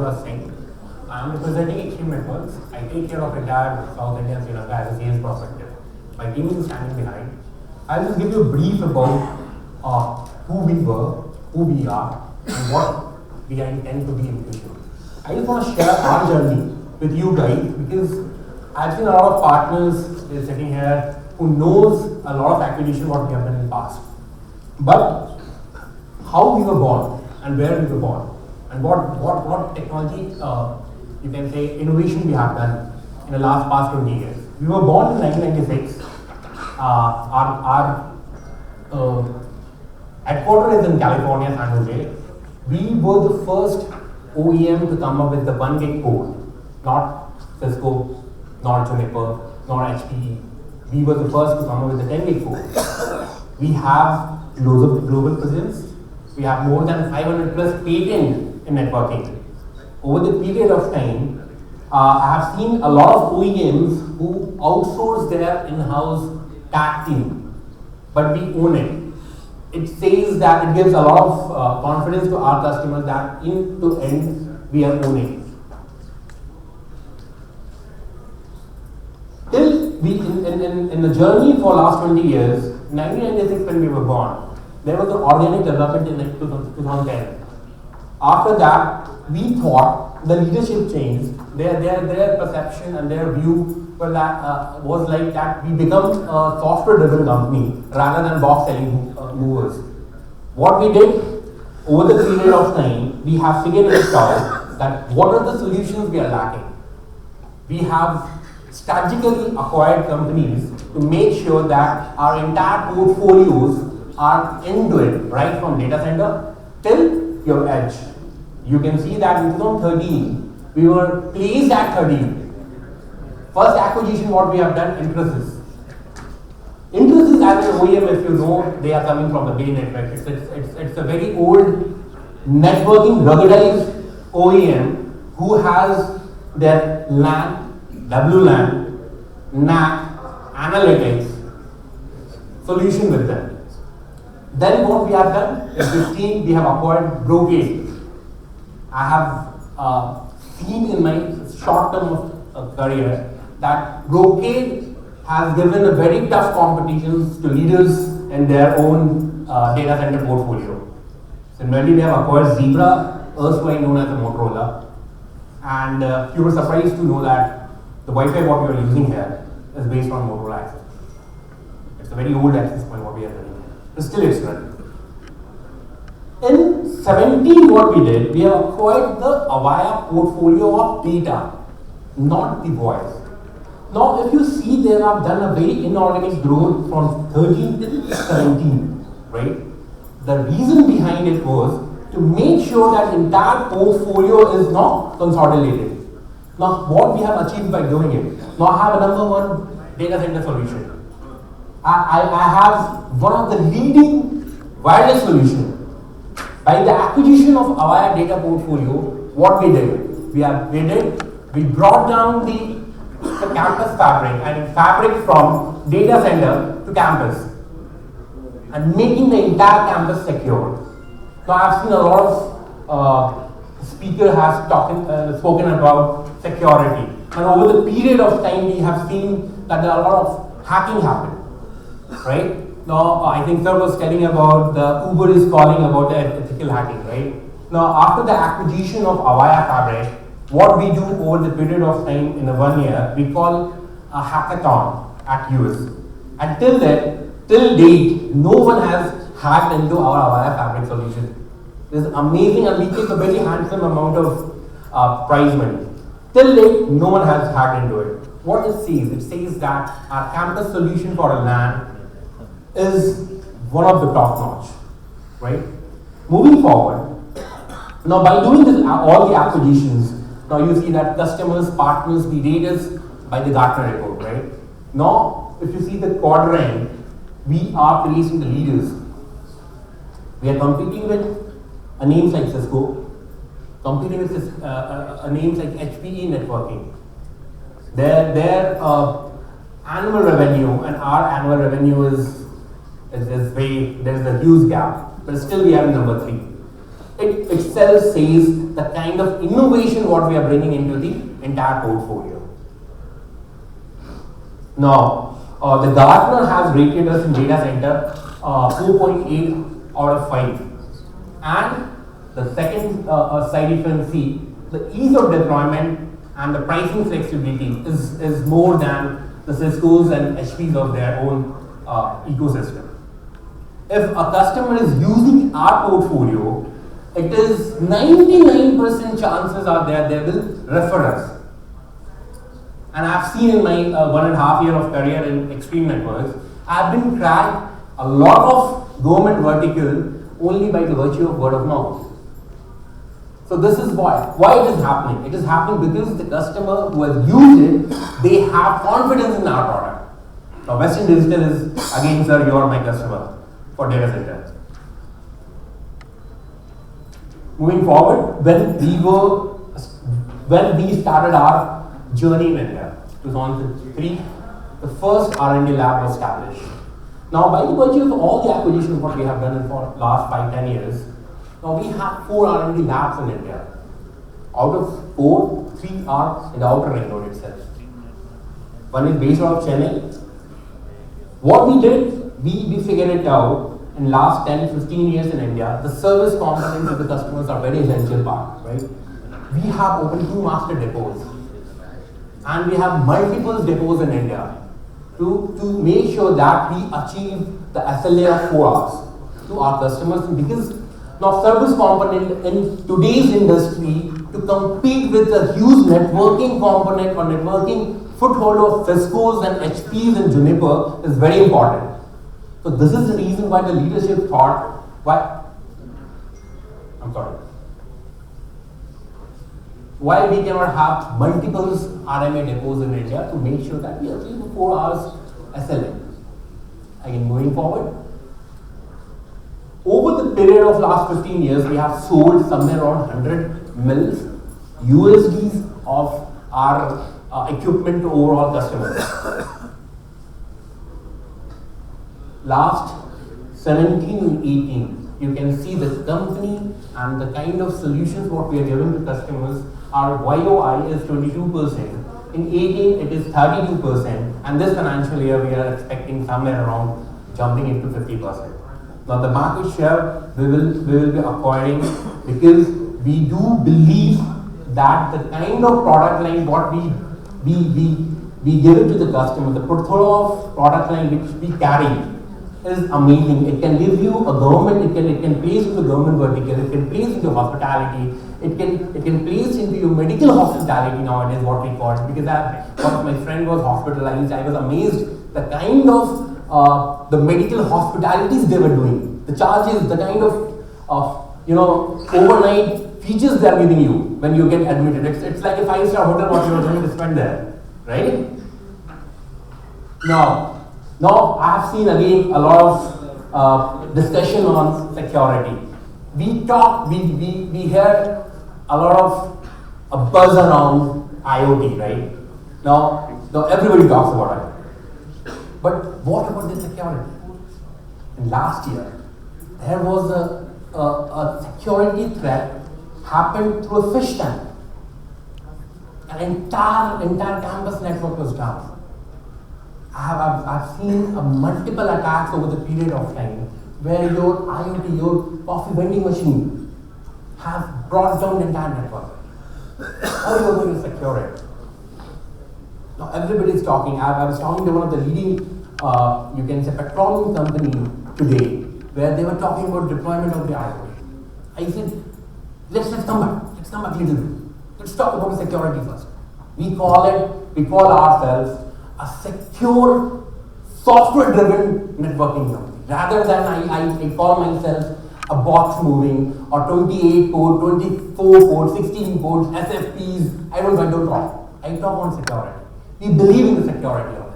Rahul Raj Singh. I am representing Extreme Networks. I take care of entire South India and Sri Lanka as a sales prospective. My team is standing behind. I'll just give you a brief about who we were, who we are, and what we intend to be in the future. I just want to share our journey with you guys because I've seen a lot of partners sitting here who knows a lot of acquisition what we have done in the past. But how we were born and where we were born and what technology, you can say, innovation we have done in the past 20 years. We were born in 1996. Our headquarters is in California, San Jose. We were the first OEM to come up with the 1 gig code, not Cisco, not Juniper, not HPE. We were the first to come up with the 10 gig code. We have global presence. We have more than 500 plus patents in networking. Over the period of time, I have seen a lot of OEMs who outsource their in-house tech team, but we own it. It says that it gives a lot of confidence to our customers that end to end we are owning. Till we in the journey for last 20 years, 1996 when we were born, there was an organic development in 2010. After that, we thought the leadership changed. Their perception and their view was like that we become a software-driven company rather than box-selling movers. What we did over the period of time, we have figured it out that what are the solutions we are lacking. We have strategically acquired companies to make sure that our entire portfolios are end-to-end, right from data center till your edge. You can see that in 2013, we were placed at 13. First acquisition what we have done, Infosys. Infosys as an OEM, if you know, they are coming from the Bay Network. It's a very old networking ruggedized OEM who has their LAN, WLAN, NAC, analytics solution with them. Then what we have done is this team, we have acquired Brocade. I have seen in my short term of career that Brocade has given a very tough competition to leaders in their own data center portfolio. Similarly, we have acquired Zebra, erstwhile known as a Motorola. And you were surprised to know that the Wi-Fi what we are using here is based on Motorola access. It's a very old access point what we are running here. But still it's running. In 17, what we did, we have acquired the Avaya portfolio of data, not the voice. Now, if you see, they have done a very inorganic growth from 13 to 17, right? The reason behind it was to make sure that entire portfolio is not consolidated. Now, what we have achieved by doing it, now I have a number one data center solution. I have one of the leading wireless solutions. By the acquisition of Avaya data portfolio, what we did? We brought down the campus fabric and fabric from data center to campus and making the entire campus secure. So I have seen a lot of speakers have spoken about security, and over the period of time we have seen that there are a lot of hacking happen, right? Now, I think sir was telling about the Uber is calling about the ethical hacking, right? Now, after the acquisition of Avaya Fabric, what we do over the period of time in 1 year, we call a hackathon at US. And till date, no one has hacked into our Avaya Fabric solution. It's amazing, and we take a very handsome amount of prize money. Till date, no one has hacked into it. What it says? It says that our campus solution for a LAN is one of the top notch, right? Moving forward, now by doing this, all the acquisitions, now you see that customers, partners, we rate us by the Gartner report, right? Now, if you see the quadrant, we are placing the leaders. We are competing with names like Cisco, competing with names like HPE networking. Their annual revenue and our annual revenue is there's a huge gap, but still we are in number 3. it itself says the kind of innovation what we are bringing into the entire portfolio. Now, the Gartner has rated us in data center 4.8 out of 5. And the second side, you can see the ease of deployment and the pricing flexibility is more than the Cisco's and HP's of their own ecosystem. If a customer is using our portfolio, it is 99% chances are there they will refer us. And I've seen in my 1.5 year of career in Extreme Networks, I've been cracked a lot of government vertical only by the virtue of word of mouth. So this is why it is happening. It is happening because the customer who has used it, they have confidence in our product. Now Western Digital is, again sir, you are my customer for data center. Moving forward, when we started our journey in India, 2003, the first R&D lab was established. Now, by the virtue of all the acquisitions what we have done for last 5-10 years, now we have 4 R&D labs in India. Out of 4, 3 are in the outer ring road itself. One is based out of Chennai. What we did, we figured it out in last 10-15 years in India. The service component of the customers are very essential part, right? We have opened 2 master depots. And we have multiple depots in India to make sure that we achieve the SLA of 4 hours to our customers. Because now service component in today's industry to compete with the huge networking component or networking foothold of Cisco's and HP's and Juniper is very important. So this is the reason why the leadership thought why we cannot have multiple RMA depots in India to make sure that we achieve 4 hours SLA. Again, moving forward, over the period of last 15 years, we have sold somewhere around 100 mils USDs of our equipment to overall customers. Last 17 and 18, you can see the company and the kind of solutions what we are giving to customers. Our YOI is 22%, in 18 it is 32%, and this financial year we are expecting somewhere around jumping into 50%. Now the market share we will be acquiring because we do believe that the kind of product line what we give it to the customer, the portfolio of product line which we carry is amazing. It can give you a government, it can place into government vertical, it can place into hospitality, it can place into your medical hospitality nowadays, what we call it. Because once my friend was hospitalized, I was amazed the kind of the medical hospitalities they were doing, the charges, the kind of overnight features they are giving you when you get admitted. It's like a 5-star hotel what you are going to spend there, right? Now I have seen again a lot of discussion on security. We heard a lot of a buzz around IoT, right? Now everybody talks about it. But what about the security? And last year, there was a security threat happened through a fish tank. An entire campus network was down. I've seen multiple attacks over the period of time where your IoT, your coffee vending machine has brought down the entire network. How are you going to secure it? Now everybody is talking. I was talking to one of the leading, you can say, petroleum company today, where they were talking about deployment of the IoT. I said, let's come back a little bit. Let's talk about security first. We call ourselves a secure, software-driven networking company. Rather than I call myself a box moving or 28 port, 24 port, 16 ports, SFPs. I don't talk. I talk on security. We believe in the security of it.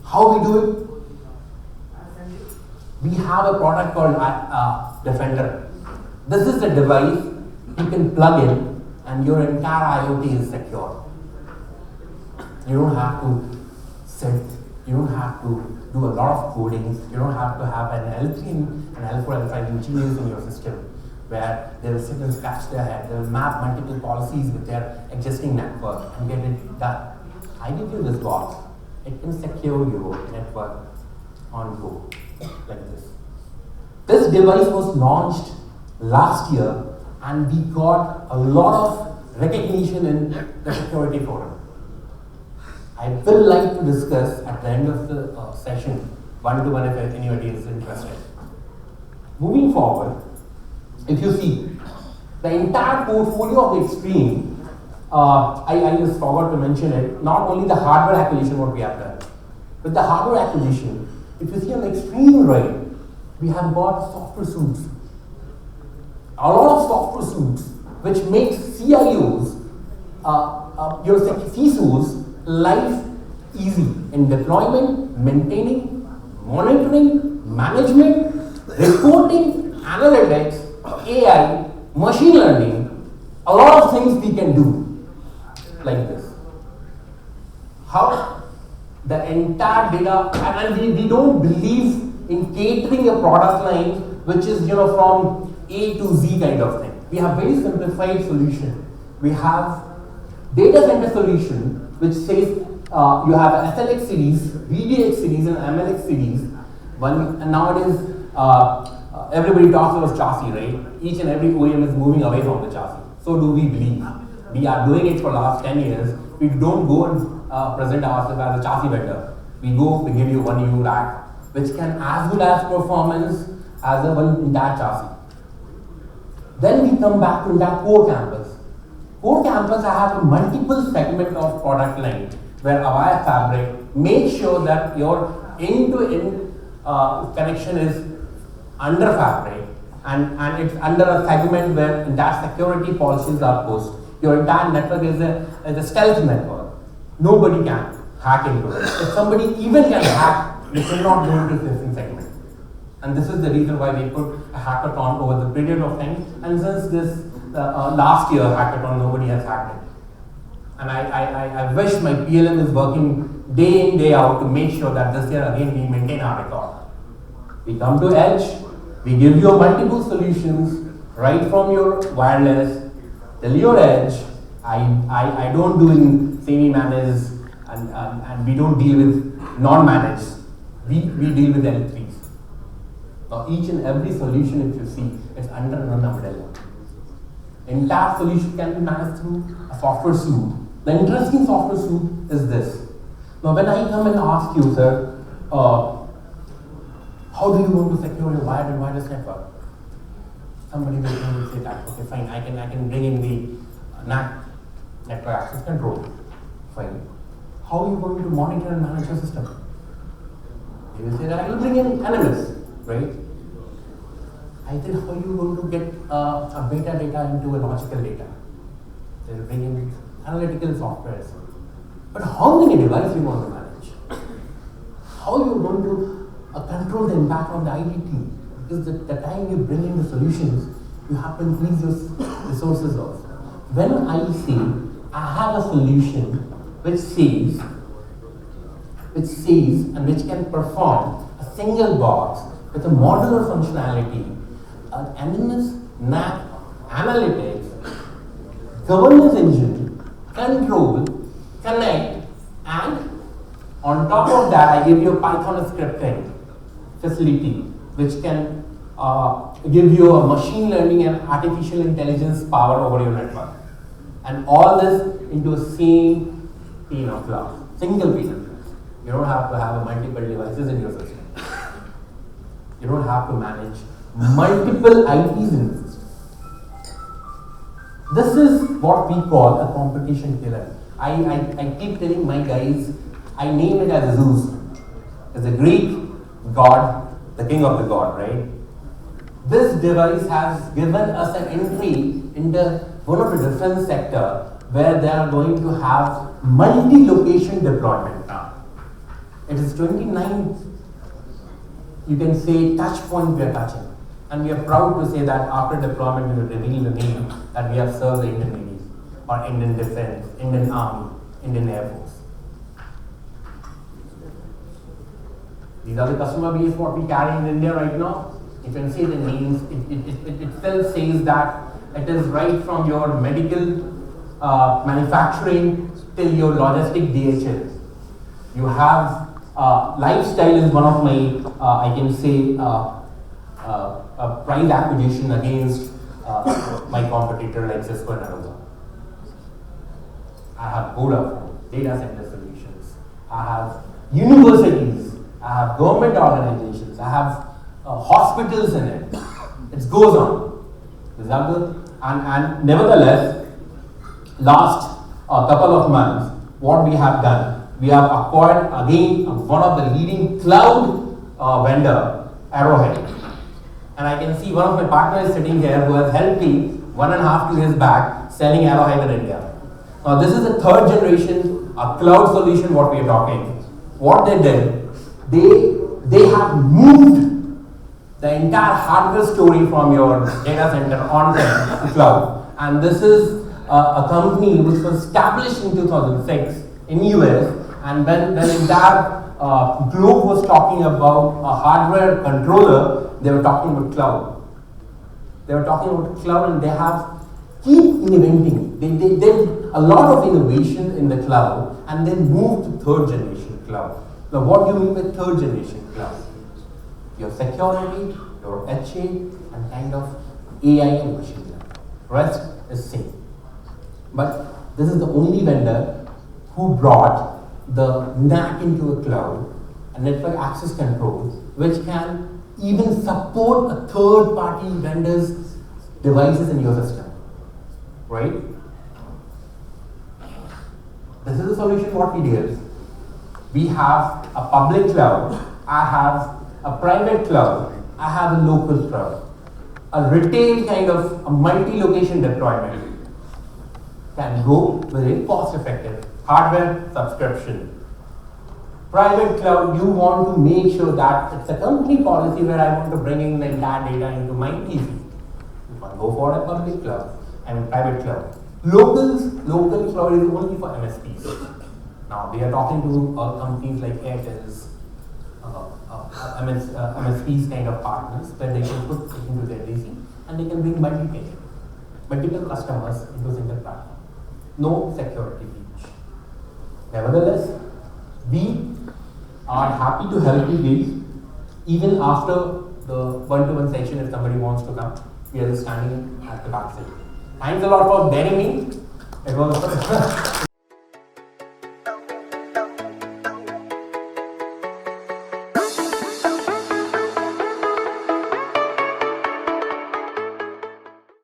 How we do it? We have a product called Defender. This is a device you can plug in and your entire IoT is secure. You don't have to sit, you don't have to do a lot of coding, you don't have to have an L3 and L4, L5 engineers in your system. where they will sit and scratch their head. They will map multiple policies with their existing network and get it done. I give you this box. It can secure your network on go, like this. This device was launched last year and we got a lot of recognition in the security forum. I will like to discuss at the end of the session, one-to-one if anybody is interested. Moving forward, if you see, the entire portfolio of the Extreme, I just forgot to mention it, not only the hardware acquisition what we have done, but the hardware acquisition, if you see on the extreme right, we have got software suites. A lot of software suites which makes CIOs, your CISOs life easy in deployment, maintaining, monitoring, management, reporting, analytics, AI, machine learning, a lot of things we can do like this. How the entire data, and we don't believe in catering a product line which is from A to Z kind of thing. We have very simplified solution. We have data center solution which says you have SLX series, VDX series and MLX series. And nowadays everybody talks about chassis, right? Each and every OEM is moving away from the chassis. So do we believe. We are doing it for the last 10 years. We don't go and present ourselves as a chassis vendor. We give you one U rack which can as good as performance as a one entire chassis. Then we come back to that core campus. Core campus, I have a multiple segment of product line where Avaya Fabric makes sure that your end-to-end connection is under Fabric and it's under a segment where entire security policies are posted. Your entire network is a stealth network. Nobody can hack into it. If somebody even can hack, they cannot go into this segment. And this is the reason why we put a hackathon over the period of time. And since this last year hackathon, nobody has hacked it. And I wish my PLM is working day in, day out to make sure that this year again we maintain our record. We come to Edge, we give you multiple solutions right from your wireless till your Edge. I don't do in semi-managed and we don't deal with non-managed. We deal with L3s. Now each and every solution if you see is under an umbrella. Entire solution can be managed through a software suite. The interesting software suite is this. Now when I come and ask you, sir, how do you want to secure your wired and wireless network? Somebody will come and say that, okay, fine, I can bring in the NAC, network access control. Fine. How are you going to monitor and manage your system? They will say that I will bring in NMS, right? I said, how are you going to get a beta data into a logical data? They will bring in analytical softwares. But how many devices you want to manage? How are you going to control the impact on the IT team? Because the time you bring in the solutions, you have to increase your resources also. When I say I have a solution which says and which can perform a single box with a modular functionality, NMS, NAC, analytics, governance engine, control, connect, and on top of that, I give you a Python scripting facility which can give you a machine learning and artificial intelligence power over your network. And all this into a same pane of glass, single pane of glass. You don't have to have multiple devices in your system. You don't have to manage multiple IPs in the system. This is what we call a competition killer. I keep telling my guys, I name it as Zeus. As a Greek god, the king of the god, right? This device has given us an entry into one of the defense sector where they are going to have multi-location deployment now. It is 29, you can say, touch point we are touching. And we are proud to say that after deployment we will reveal the name that we have served the Indian Navy or Indian Defense, Indian Army, Indian Air Force. These are the customer base what we carry in India right now. You can see the names. It itself says that it is right from your medical manufacturing till your logistic DHL. You have lifestyle is one of my, I can say, price acquisition against my competitor like Cisco and Aruba. I have Vodafone, data center solutions. I have universities. I have government organizations. I have hospitals in it. It goes on. Is that good? And nevertheless, last couple of months, what we have done, we have acquired again one of the leading cloud vendor, Arrowhead. And I can see one of my partners sitting here who has helped me 1.5 years back selling Arrowhead in India. Now this is a third generation cloud solution what we are talking. What they did, they have moved the entire hardware story from your data center on-prem to cloud. And this is a company which was established in 2006 in US, and when the entire globe was talking about a hardware controller, they were talking about cloud. They were talking about cloud, and they have keep inventing. They did a lot of innovation in the cloud, and then moved to third generation cloud. Now what do you mean by third generation cloud? Your security, your HA, and kind of AI and machine learning. Rest is same. But this is the only vendor who brought the NAC into a cloud, a network access control, which can even support a third-party vendor's devices in your system. Right? This is the solution what we did. We have a public cloud, I have a private cloud, I have a local cloud. A retail kind of a multi-location deployment can go very cost-effective. Hardware subscription. Private cloud, you want to make sure that it's a company policy where I want to bring in the entire data into my PC. You can go for a public cloud and private cloud. Local cloud is only for MSPs. Now we are talking to companies like Airtel's, MSPs kind of partners where they can put it into their DC and they can bring multiple customers into a single platform. No security breach. Nevertheless, we are happy to help you guys even after the one-to-one session if somebody wants to come. We are just standing at the back side. Thanks a lot for bearing me. It was